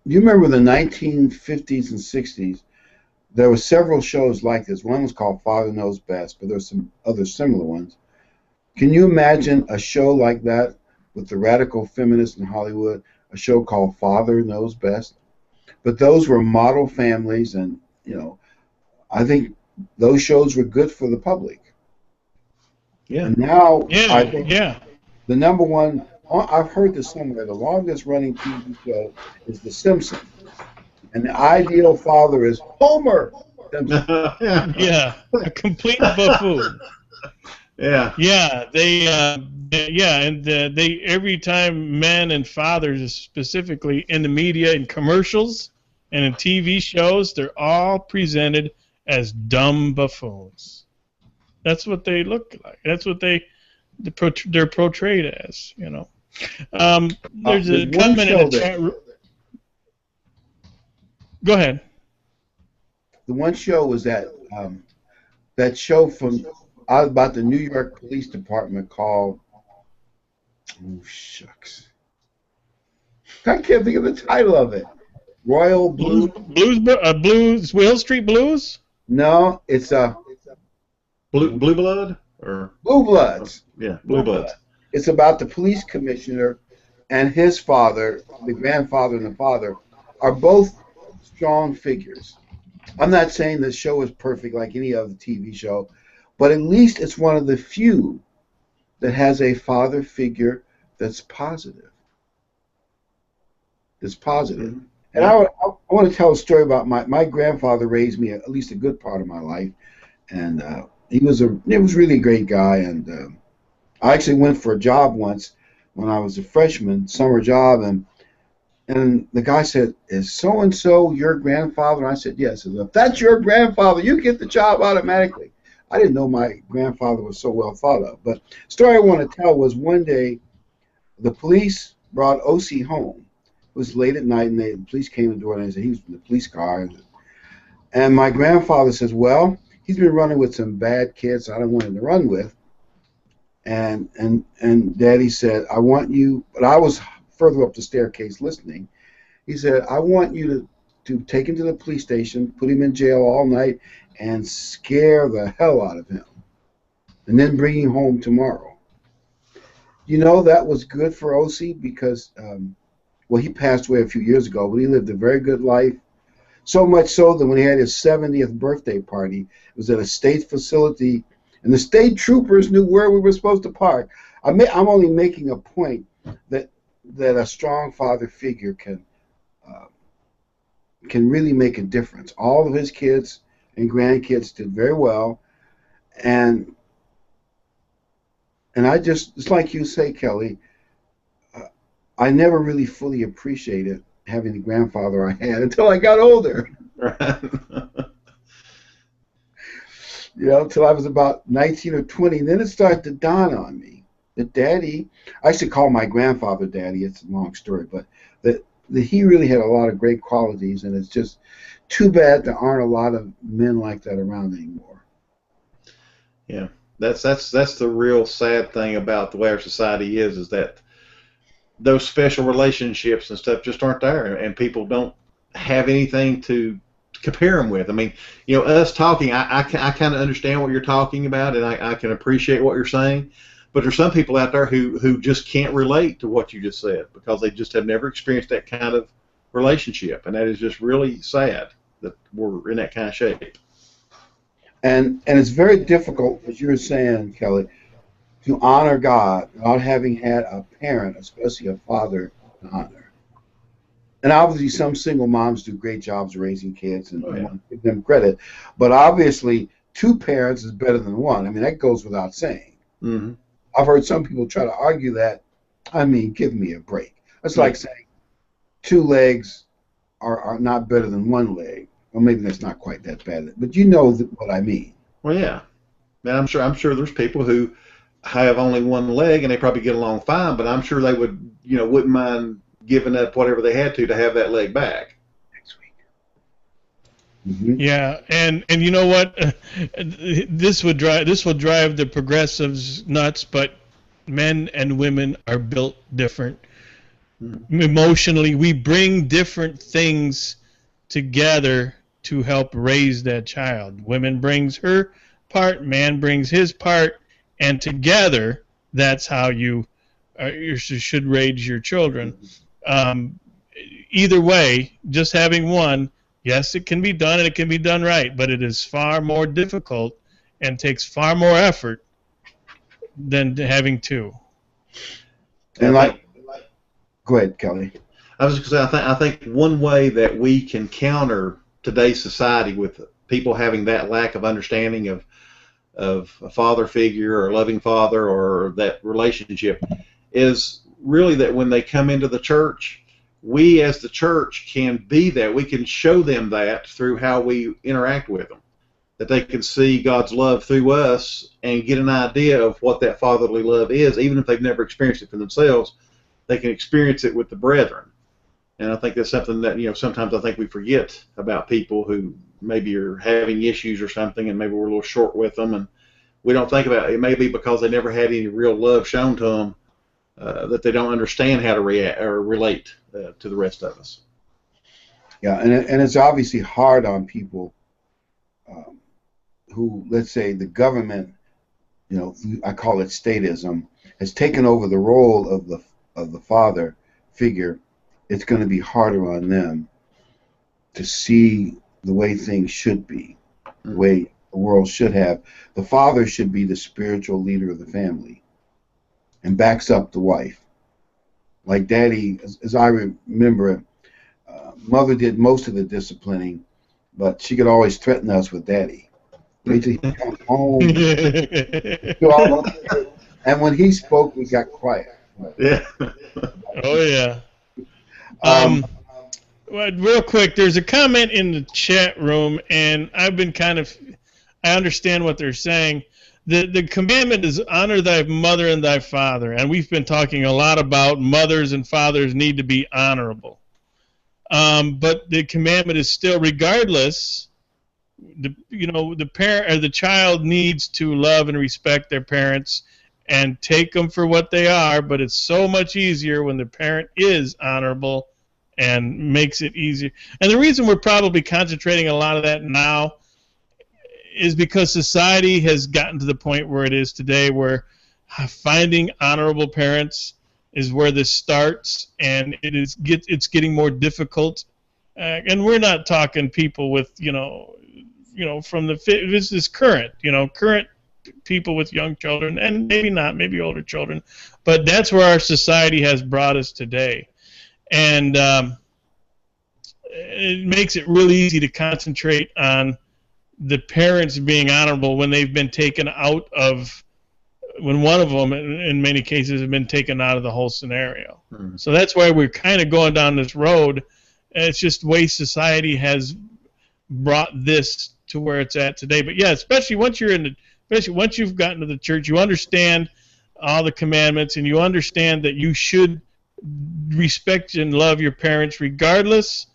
you remember the 1950s and 60s? There were several shows like this. One was called Father Knows Best, but there's some other similar ones. Can you imagine a show like that with the radical feminists in Hollywood? A show called Father Knows Best, but those were model families, and I think those shows were good for the public. Yeah. And now I Yeah, think yeah. the number one, I've heard this somewhere, the longest running TV show is The Simpsons. And the ideal father is Homer Simpson. Yeah, a complete buffoon. Yeah. Yeah, they every time men and fathers, specifically in the media and commercials and in TV shows, they're all presented as dumb buffoons. That's what they look like. That's what they're portrayed as. There's a There's one comment in show the chat room. Go ahead. The one show was that show from about the New York Police Department called, oh shucks, I can't think of the title of it. Royal Blue. Blues, Will Street Blues. No, it's Blue Blood or Blue Bloods. yeah, Blue Bloods. It's about the police commissioner and his father, the grandfather and the father, are both strong figures. I'm not saying the show is perfect like any other TV show, but at least it's one of the few that has a father figure that's positive. That's positive. Mhm. And I want to tell a story about my grandfather raised me at least a good part of my life, and he was really a great guy. And I actually went for a job once when I was a freshman, summer job, and the guy said, "Is so and so your grandfather?" And I said, "Yes." He said, "If that's your grandfather, you get the job automatically." I didn't know my grandfather was so well thought of. But the story I want to tell was one day the police brought OC home. It was late at night, and the police came to the door, and they said he was in the police car. And my grandfather says, "Well, he's been running with some bad kids I don't want him to run with." And Daddy said, "I want you," but I was further up the staircase listening. He said, "I want you to take him to the police station, put him in jail all night, and scare the hell out of him, and then bring him home tomorrow." That was good for OC because, well, he passed away a few years ago, but he lived a very good life. So much so that when he had his 70th birthday party, it was at a state facility, and the state troopers knew where we were supposed to park. I'm only making a point that a strong father figure can really make a difference. All of his kids and grandkids did very well, and it's like you say, Kelly, I never really fully appreciated having the grandfather I had until I got older. Until I was about 19 or 20. And then it started to dawn on me that Daddy, I used to call my grandfather Daddy, it's a long story, but that he really had a lot of great qualities, and it's just too bad there aren't a lot of men like that around anymore. Yeah, that's the real sad thing about the way our society is that those special relationships and stuff just aren't there, and people don't have anything to compare them with. I mean, us talking, I kind of understand what you're talking about, and I can appreciate what you're saying, but there's some people out there who just can't relate to what you just said because they just have never experienced that kind of relationship, and that is just really sad that we're in that kind of shape. And it's very difficult, as you were saying, Kelly, to honor God without having had a parent, especially a father, to honor. And obviously some single moms do great jobs raising kids, and I want to give them credit. But obviously 2 parents is better than 1. I mean, that goes without saying. Mm-hmm. I've heard some people try to argue that. I mean, give me a break. It's like saying 2 legs are not better than 1 leg. Well, maybe that's not quite that bad, but you know what I mean. Well, yeah. Man, I'm sure there's people who have only 1 leg and they probably get along fine, but I'm sure they wouldn't mind giving up whatever they had to have that leg back. Next week. Mm-hmm. Yeah, and you know what? This will drive the progressives nuts, but men and women are built different. emotionally. We bring different things together to help raise that child. Women brings her part, man brings his part, and together that's how you should raise your children. Either way, just having one, yes, it can be done and it can be done right, but it is far more difficult and takes far more effort than having two. And go ahead, Kelly. I was just going to say, I think one way that we can counter today's society with people having that lack of understanding of a father figure or a loving father or that relationship is really that when they come into the church, we as the church can be that. We can show them that through how we interact with them, that they can see God's love through us and get an idea of what that fatherly love is, even if they've never experienced it for themselves. They can experience it with the brethren. And I think that's something that, sometimes I think we forget about people who maybe are having issues or something, and maybe we're a little short with them, and we don't think about it. It may be because they never had any real love shown to them, that they don't understand how to react or relate to the rest of us. Yeah, and it's obviously hard on people who, let's say, the government, I call it statism, has taken over the role of the father figure. It's going to be harder on them to see the way things should be, the way the world should have. The father should be the spiritual leader of the family and backs up the wife. Like Daddy, as I remember it, Mother did most of the disciplining, but she could always threaten us with Daddy. Wait till he comes home. And when he spoke, we got quiet. Yeah. Oh, yeah. Well, real quick, there's a comment in the chat room, and I've been I understand what they're saying. The commandment is honor thy mother and thy father, and we've been talking a lot about mothers and fathers need to be honorable. But the commandment is still, regardless, the parent or the child needs to love and respect their parents and take them for what they are, but it's so much easier when the parent is honorable and makes it easier. And the reason we're probably concentrating a lot of that now is because society has gotten to the point where it is today, where finding honorable parents is where this starts, and it's getting more difficult. And we're not talking people with from this is current people with young children, and maybe older children, but that's where our society has brought us today. And it makes it really easy to concentrate on the parents being honorable when they've been taken out of, when one of them, in many cases, have been taken out of the whole scenario. So that's why we're kind of going down this road. It's just the way society has brought this to where it's at today. But yeah, especially once you've gotten to the church, you understand all the commandments, and you understand that you should respect and love your parents regardless,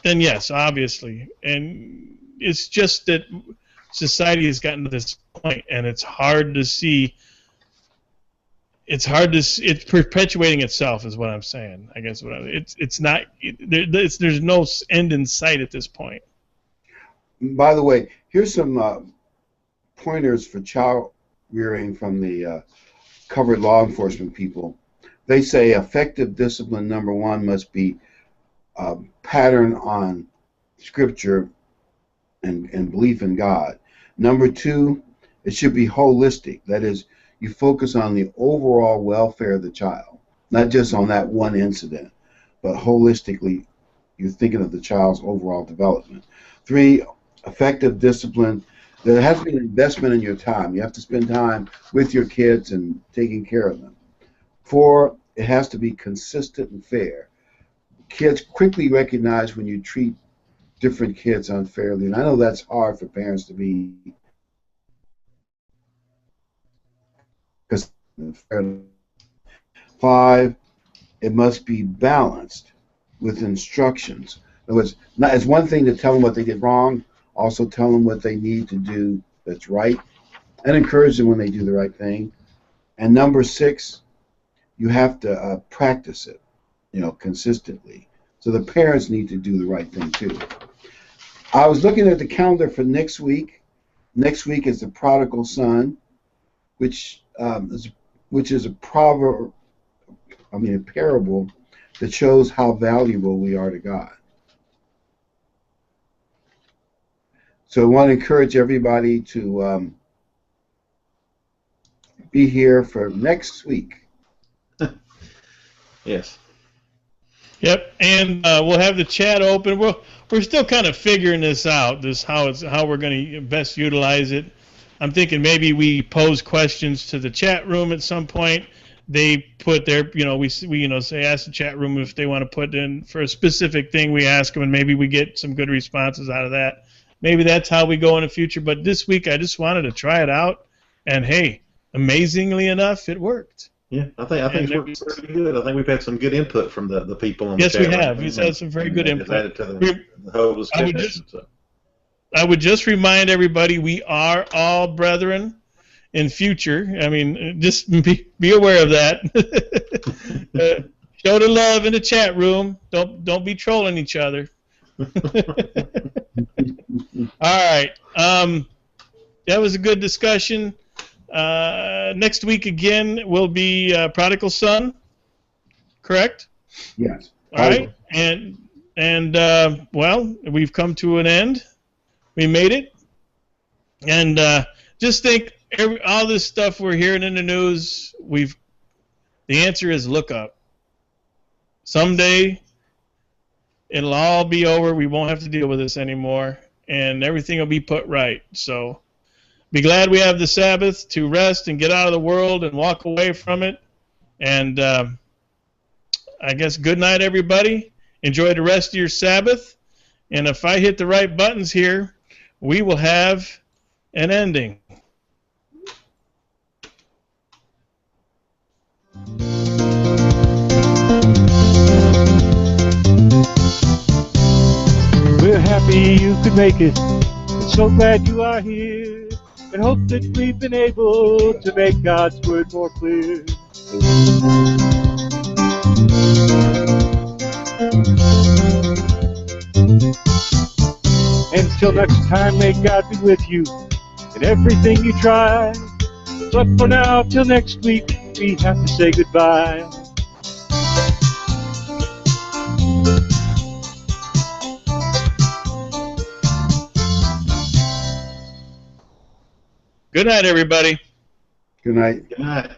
then yes, obviously. And it's just that society has gotten to this point, and it's hard to see. It's perpetuating itself, is what I'm saying. I guess there's no end in sight at this point. By the way, here's some pointers for child rearing from the covered law enforcement people. They say effective discipline, number one, must be pattern on Scripture and belief in God. Number two, it should be holistic. That is, you focus on the overall welfare of the child, not just on that one incident, but holistically, you're thinking of the child's overall development. Three, effective discipline. There has to be an investment in your time. You have to spend time with your kids and taking care of them. Four, it has to be consistent and fair. Kids quickly recognize when you treat different kids unfairly, and I know that's hard for parents to be. Five, it must be balanced with instructions. In other words, it's one thing to tell them what they did wrong, also tell them what they need to do that's right, and encourage them when they do the right thing. And number six, you have to practice it. consistently. So the parents need to do the right thing too. I was looking at the calendar for next week. Next week is the prodigal son, which is a proverb, a parable that shows how valuable we are to God. So I want to encourage everybody to be here for next week. Yes. Yep, and we'll have the chat open. We're still kind of figuring this out, how we're going to best utilize it. I'm thinking maybe we pose questions to the chat room at some point. They put their, we say ask the chat room if they want to put in for a specific thing. We ask them, and maybe we get some good responses out of that. Maybe that's how we go in the future. But this week, I just wanted to try it out, and hey, amazingly enough, it worked. Yeah, I think it's worked pretty good. I think we've had some good input from the people on the chat. Yes, we have. We've had some very good input. Added to the whole discussion. I would just remind everybody we are all brethren in future. Just be aware of that. Show the love in the chat room. Don't be trolling each other. All right. That was a good discussion. Next week again will be Prodigal Son, correct? Yes. All right, and well, we've come to an end. We made it, and just think, all this stuff we're hearing in the news, the answer is look up. Someday, it'll all be over. We won't have to deal with this anymore, and everything will be put right. So. Be glad we have the Sabbath to rest and get out of the world and walk away from it. And I guess good night, everybody. Enjoy the rest of your Sabbath. And if I hit the right buttons here, we will have an ending. We're happy you could make it. We're so glad you are here. And hope that we've been able to make God's word more clear. Until next time, may God be with you in everything you try. But for now, till next week, we have to say goodbye. Good night, everybody. Good night. Good night.